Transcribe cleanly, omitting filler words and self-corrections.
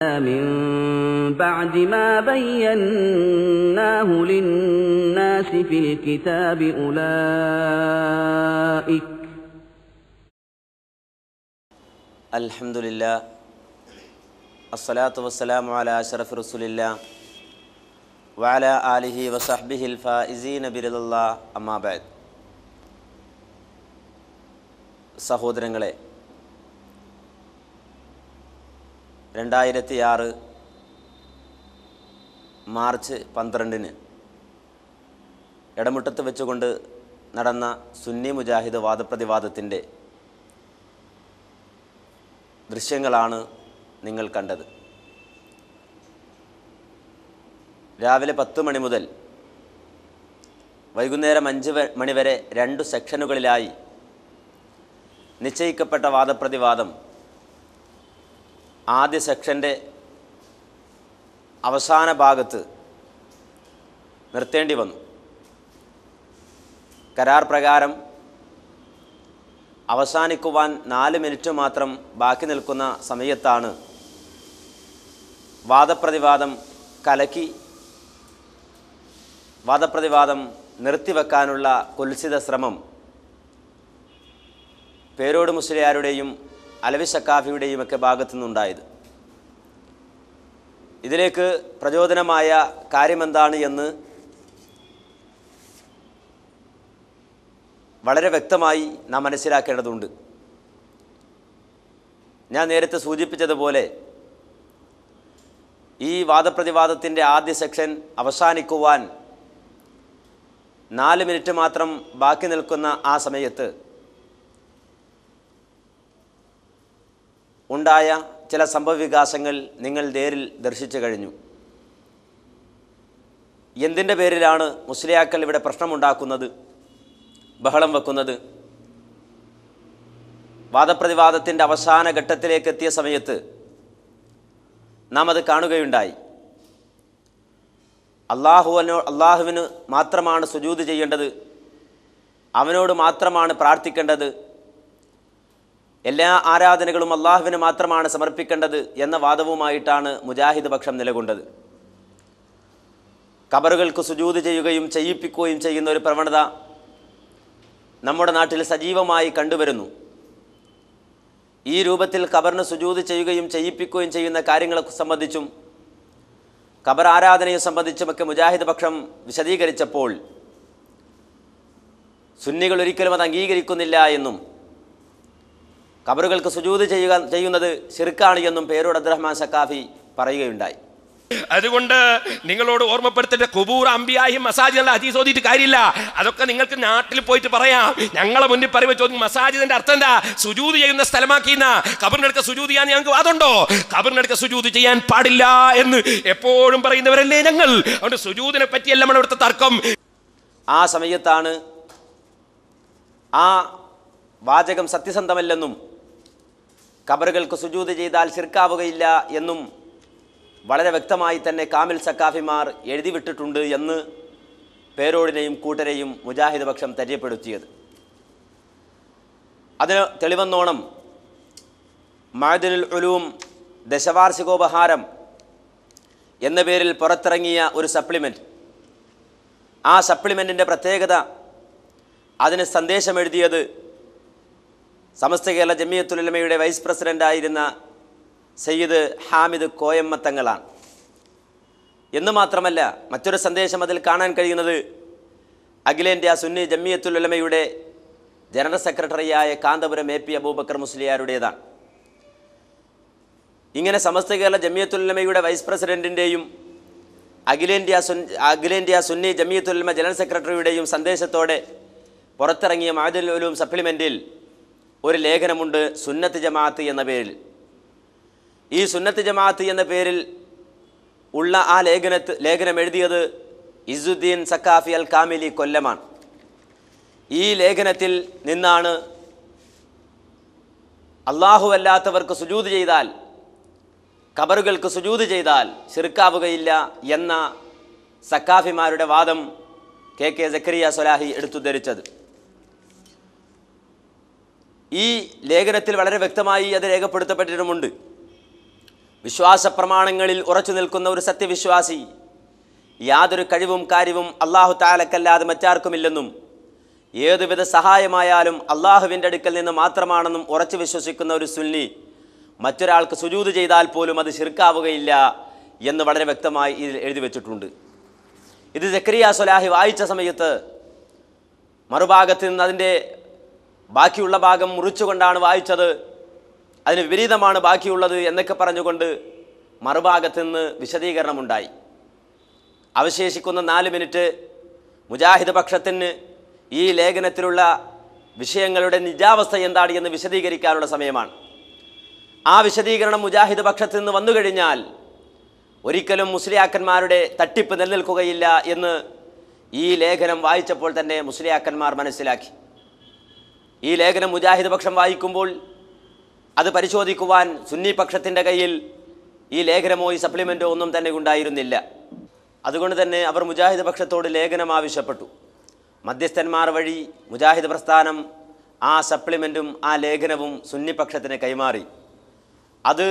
من بعد ما بيناه للناس في الكتاب أولئك الحمد لله الصلاة والسلام على أشرف رسول الله وعلى آله وصحبه الفائزين برضا الله أما بعد. സഹോദരങ്ങളെ, 2006 മാർച്ച് 12 എടമുട്ടത്ത് വെച്ചുകൊണ്ട് നടന്ന സുന്നി മുജാഹിദ് വാദപ്രതിവാദത്തിൻ്റെ ദൃശ്യങ്ങളാണ് നിങ്ങൾ കണ്ടത്. രാവിലെ 10 മണി മുതൽ വൈകുന്നേരം 5 മണി വരെ 2 സെക്ഷനുകളിലായി നിശ്ചയിക്കപ്പെട്ട വാദപ്രതിവാദം ആദ്യ സെക്ഷൻ്റെ അവസാന ഭാഗത്ത് നിർത്തേണ്ടി വന്നു. കരാർ പ്രകാരം അവസാനിക്കുവാൻ 4 മിനിറ്റ് മാത്രം ബാക്കി നിൽക്കുന്ന സമയത്താണ് വാദപ്രതിവാദം കലക്കി വാദപ്രതിവാദം നിർത്തിവെക്കാനുള്ള കുൽസിത ശ്രമം പേരോട് മുസ്ലിയാരുടെയും അലവി സക്കാഫിയുടെയും ഒക്കെ ഭാഗത്തു നിന്നുണ്ടായത്. ഇതിലേക്ക് പ്രചോദനമായ കാര്യമെന്താണ് എന്ന് വളരെ വ്യക്തമായി നാം മനസ്സിലാക്കേണ്ടതുണ്ട്. ഞാൻ നേരത്തെ സൂചിപ്പിച്ചതുപോലെ ഈ വാദപ്രതിവാദത്തിൻ്റെ ആദ്യ സെക്ഷൻ അവസാനിക്കുവാൻ 4 മിനിറ്റ് മാത്രം ബാക്കി നിൽക്കുന്ന ആ സമയത്ത് ഉണ്ടായ ചില സംഭവവികാസങ്ങൾ നിങ്ങൾ നേരിൽ ദർശിച്ചു കഴിഞ്ഞു. എന്തിൻ്റെ പേരിലാണ് മുസ്ലിയാക്കൾ ഇവിടെ പ്രശ്നമുണ്ടാക്കുന്നത്, ബഹളം വെക്കുന്നത്? വാദപ്രതിവാദത്തിൻ്റെ അവസാന ഘട്ടത്തിലേക്ക് എത്തിയ സമയത്ത് നാം അത് കാണുകയുണ്ടായി. അള്ളാഹുവിന് മാത്രമാണ് സുജൂദ് ചെയ്യേണ്ടത്, അവനോട് മാത്രമാണ് പ്രാർത്ഥിക്കേണ്ടത്, എല്ലാ ആരാധനകളും അള്ളാഹുവിന് മാത്രമാണ് സമർപ്പിക്കേണ്ടത് എന്ന വാദവുമായിട്ടാണ് മുജാഹിദ് പക്ഷം നിലകൊണ്ടത്. ഖബറുകൾക്ക് സുജൂദ് ചെയ്യുകയും ചെയ്യിപ്പിക്കുകയും ചെയ്യുന്ന ഒരു പ്രവണത നമ്മുടെ നാട്ടിൽ സജീവമായി കണ്ടുവരുന്നു. ഈ രൂപത്തിൽ ഖബറിന് സുജൂദ് ചെയ്യുകയും ചെയ്യിപ്പിക്കുകയും ചെയ്യുന്ന കാര്യങ്ങളെ സംബന്ധിച്ചും ഖബർ ആരാധനയെ സംബന്ധിച്ചുമൊക്കെ മുജാഹിദ് പക്ഷം വിശദീകരിച്ചപ്പോൾ സുന്നികൾ ഒരിക്കലും അത് അംഗീകരിക്കുന്നില്ല എന്നും ഖബറുകൾക്ക് സുജൂദ് ചെയ്യുന്നത് ശിർക്കാണ് എന്നും പേരോട് അബ്ദുറഹ്മാൻ സക്കാഫി പറയുകയുണ്ടായി. അതുകൊണ്ട് നിങ്ങളോട് ഓർമ്മപ്പെടുത്തേണ്ട ഖുബൂർ അംബിയായും മസാജിദ് ഹദീസ് ഓതിയിട്ട് കാര്യമില്ല. അതൊക്കെ നിങ്ങൾക്ക് നാട്ടിൽ പോയിട്ട് പറയാം. ഞങ്ങളെ മുന്നിൽ പറയുമ്പോൾ ചോദിക്കും മസാജിദിന്റെ അർത്ഥം എന്താ? സുജൂദ് ചെയ്യുന്ന സ്ഥലമാക്കിയെന്ന. ഖബറിനടുക്ക സുജൂദ് ചെയ്യാൻ ഞങ്ങൾക്ക് വാദമുണ്ടോ? ഖബറിനടുക്ക സുജൂദ് ചെയ്യാൻ പാടില്ല എന്ന് എപ്പോഴും പറയുന്നവരല്ലേ ഞങ്ങൾ. അതുകൊണ്ട് സുജൂദിനെ പറ്റിയല്ല നമ്മുടെ ഇവിടുത്തെ തർക്കം. ആ സമയത്താണ് ആ വാചകം സത്യസന്ധമല്ലെന്നും ഖബറുകൾക്ക് സുജൂദ് ചെയ്താൽ ശിർക്കാവുകയില്ല എന്നും വളരെ വ്യക്തമായി തന്നെ കാമിൽ സക്കാഫിമാർ എഴുതിവിട്ടിട്ടുണ്ട് എന്ന് പേരോടിനെയും കൂട്ടരെയും മുജാഹിദ് പക്ഷം തെര്യപ്പെടുത്തിയത്. അതിന് തെളിവെന്നോണം മഅദിനുൽ ഉലൂം ദശവാർഷികോപഹാരം എന്ന പേരിൽ പുറത്തിറങ്ങിയ ഒരു സപ്ലിമെൻറ്റ്, ആ സപ്ലിമെൻറ്റിൻ്റെ പ്രത്യേകത, അതിന് സന്ദേശം എഴുതിയത് സമസ്ത കേരള ജമിയത്തുൽ ഉലമയുടെ വൈസ് പ്രസിഡൻ്റായിരുന്ന സയ്യിദ് ഹാമിദ് കോയമ്മ തങ്ങളാണ്. എന്ന് മാത്രമല്ല, മറ്റൊരു സന്ദേശം അതിൽ കാണാൻ കഴിയുന്നത് അഖിലേന്ത്യാ സുന്നി ജമിയത്തുൽ ഉലമയുടെ ജനറൽ സെക്രട്ടറിയായ കാന്തപുരം AP അബൂബക്കർ മുസ്ലിയാരുടേതാണ്. ഇങ്ങനെ സമസ്ത കേരള ജമിയത്തുൽ ഉലമയുടെ വൈസ് പ്രസിഡൻറ്റിൻ്റെയും അഖിലേന്ത്യാ സുന്നി ജമിയത്തുൽ ഉലമ ജനറൽ സെക്രട്ടറിയുടെയും സന്ദേശത്തോടെ പുറത്തിറങ്ങിയ മഅദിനുൽ ഉലൂം സപ്ലിമെൻറ്റിൽ ഒരു ലേഖനമുണ്ട് സുന്നത്ത് ജമാഅത്ത് എന്ന പേരിൽ. ഈ സുന്നത്ത് ജമാഅത്ത് എന്ന പേരിൽ ഉള്ള ആ ലേഖനം എഴുതിയത് ഇസുദ്ദീൻ സക്കാഫി അൽ കാമിലി കൊല്ലമാണ്. ഈ ലേഖനത്തിൽ നിന്നാണ് അല്ലാഹു അല്ലാത്തവർക്ക് സുജൂദ് ചെയ്താൽ, ഖബറുകൾക്ക് സുജൂദ് ചെയ്താൽ ശിർക്കാവുകയില്ല എന്ന സക്കാഫിമാരുടെ വാദം KK സക്കരിയ സ്വലാഹി എടുത്തുദ്ധരിച്ചത്. ഈ ലേഖനത്തിൽ വളരെ വ്യക്തമായി അത് രേഖപ്പെടുത്തപ്പെട്ടിട്ടുമുണ്ട്. വിശ്വാസ പ്രമാണങ്ങളിൽ ഉറച്ചു നിൽക്കുന്ന ഒരു സത്യവിശ്വാസി യാതൊരു കഴിവും കാര്യവും അല്ലാഹു തആലക്കല്ലാതെ മറ്റാർക്കുമില്ലെന്നും ഏതുവിധ സഹായമായാലും അള്ളാഹുവിൻ്റെ അടുക്കൽ നിന്ന് മാത്രമാണെന്നും ഉറച്ചു വിശ്വസിക്കുന്ന ഒരു സുന്നി മറ്റൊരാൾക്ക് സുജൂദ് ചെയ്താൽ പോലും അത് ശിർക്കാവുകയില്ല എന്ന് വളരെ വ്യക്തമായി ഇതിൽ എഴുതി വച്ചിട്ടുണ്ട്. ഇത് സക്കരിയ സ്വലാഹി വായിച്ച സമയത്ത് മറുഭാഗത്ത് നിന്ന് അതിൻ്റെ ബാക്കിയുള്ള ഭാഗം മുറിച്ചുകൊണ്ടാണ് വായിച്ചത്, അതിന് വിപരീതമാണ് ബാക്കിയുള്ളത് എന്നൊക്കെ പറഞ്ഞുകൊണ്ട് മറുഭാഗത്ത് നിന്ന് വിശദീകരണമുണ്ടായി. അവശേഷിക്കുന്ന 4 മിനിറ്റ് മുജാഹിദ് പക്ഷത്തിന് ഈ ലേഖനത്തിലുള്ള വിഷയങ്ങളുടെ നിജാവസ്ഥ എന്താണ് എന്ന് വിശദീകരിക്കാനുള്ള സമയമാണ്. ആ വിശദീകരണം മുജാഹിദ് പക്ഷത്ത് നിന്ന് വന്നു കഴിഞ്ഞാൽ ഒരിക്കലും മുസ്ലിയാക്കന്മാരുടെ തട്ടിപ്പ് നിലനിൽക്കുകയില്ല എന്ന് ഈ ലേഖനം വായിച്ചപ്പോൾ തന്നെ മുസ്ലിയാക്കന്മാർ മനസ്സിലാക്കി. ഈ ലേഖനം മുജാഹിദ് പക്ഷം വായിക്കുമ്പോൾ അത് പരിശോധിക്കുവാൻ സുന്നി പക്ഷത്തിൻ്റെ കയ്യിൽ ഈ ലേഖനമോ ഈ സപ്ലിമെൻറ്റോ ഒന്നും തന്നെ ഉണ്ടായിരുന്നില്ല. അതുകൊണ്ട് തന്നെ അവർ മുജാഹിദ് പക്ഷത്തോട് ലേഖനം ആവശ്യപ്പെട്ടു. മധ്യസ്ഥന്മാർ വഴി മുജാഹിദ് പ്രസ്ഥാനം ആ സപ്ലിമെൻറ്റും ആ ലേഖനവും സുന്നി പക്ഷത്തിന് കൈമാറി. അത്